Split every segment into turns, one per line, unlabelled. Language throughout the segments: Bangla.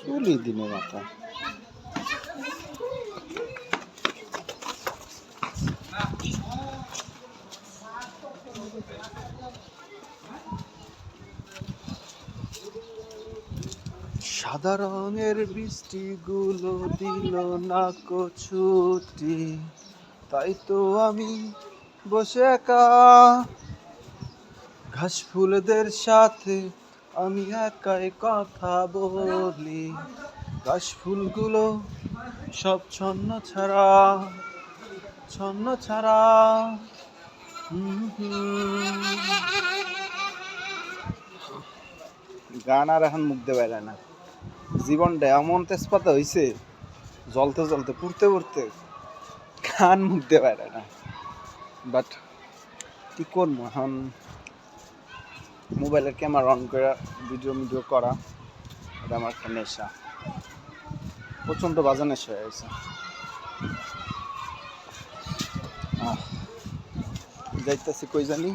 চুলি দিনে মাথা সাদা রঙের বৃষ্টিগুলো দিল না ছুটি, তাই তো আমি বসে একা ঘাস ফুলদের সাথে আমি একাই কথা বলি। ঘাস ফুলগুলো সব ছন্ন ছাড়া ছন্ন ছাড়া। গান আর এখন মুখ দিয়ে বেড়ায় না। জীবনটা এমন তেজপাতা হয়েছে, জ্বলতে জ্বলতে পুড়তে পুড়তে গান মুখ দিয়ে বেড়ায় না। বাট কি করবো এখন, মোবাইলের ক্যামেরা অন করে ভিডিও করা এটা আমার একটা নেশা, প্রচণ্ড বাজে নেশা হয়ে গেছে। যাইতেছি কই জানি,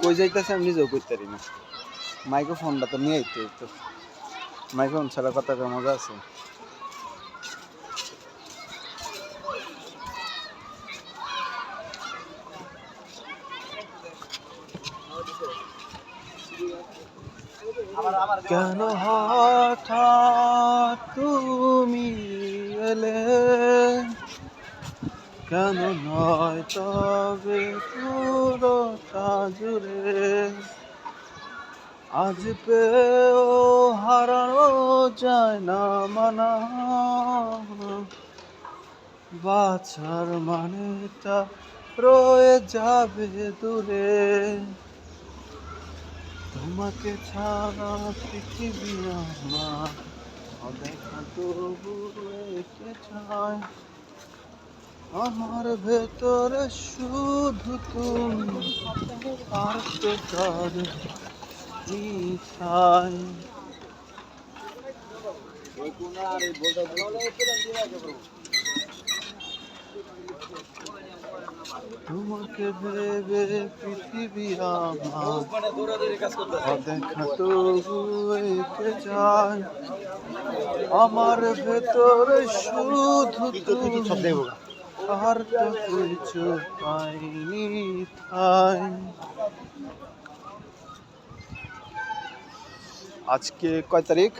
কই যাইতেছি আমি নিজেও করতে পারি না। মাইক্রোফোনটা তো নিয়ে আইতে হইতো, মাইক্রোফোন ছাড়া কথা মজা আছে। কেন হঠাৎ তুমি এলে, কেন নয় তবে পুরোটা জুড়ে, আজ পেয়েও হারানো যায় না মানা, বাঁচার মানেটা রয়ে যাবে দূরে, তোমাকে ছাড়া পৃথিবী আমার অদেখা তবু রেখে যায়, আমার ভেতরে শুধু তুমি আর তো তার মিঠাই। তোমাকে ভেবে পৃথিবী আমার অদেখা তবু রেখে যায়, আমার ভেতরে শুধু তুমি আর তো কিছু পাইনি তাই। আজকে কয় তারিখ?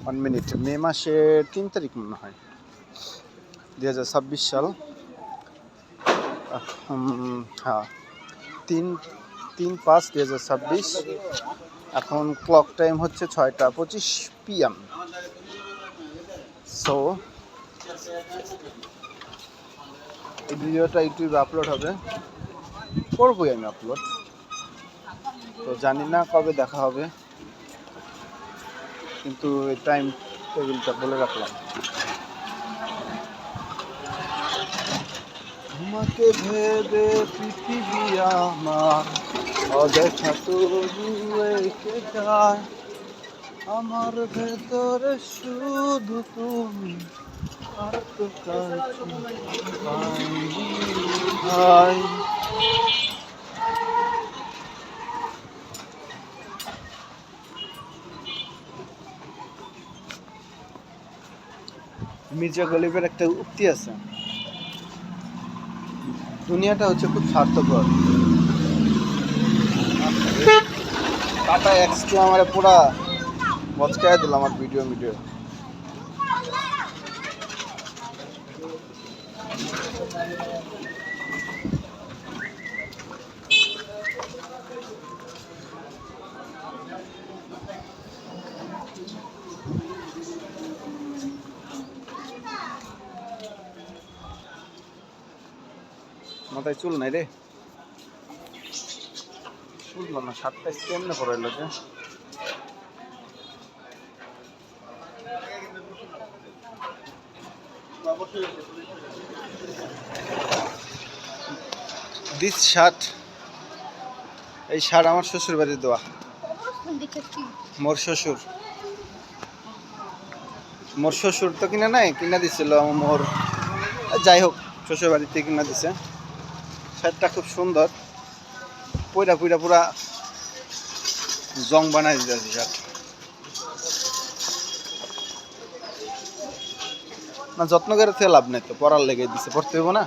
1 মিনিট, মে মাসের 3 তারিখ মনে হয়, 2026 সাল। হ্যাঁ, 3/5/2026। এখন ক্লক টাইম হচ্ছে 6টা 25 PM। সো এই ভিডিওটা ইউটিউবে আপলোড হবে, করবোই আমি আপলোড, তো জানি না কবে দেখা হবে, কিন্তু এই টাইম টেবিলটা বলে রাখলাম। তোমাকে ভেবে পৃথিবী আমার অদেখা তবু রেখে যায়, আমার ভেতরে শুধু তুমি আর তো কাছে পাইনি ভাই। মির্জা গলিবের একটা উক্তি আছে, দুনিয়াটা হচ্ছে খুব স্বার্থপর। টাটা এক্সট্রা আমার পুরা বচকায় দিল আমার ভিডিও মাথায় চুল নাই রে, চুল না, শার্টটা কেমনে পরাইলো যে। দিস শার্ট, এই শার্ট আমার শ্বশুর বাড়ির দেওয়া। মোর শ্বশুর তো কিনা নাই, কিনা দিছিল মোর, যাই হোক শ্বশুর বাড়িতে কিনা দিছে। শার্টটা খুব সুন্দর, পুরা জং বানাই দিতেছি শার্ট না, যত্ন করে থেকে লাভ নেই তো, পরার লেগে দিছে, পড়তে হইব না।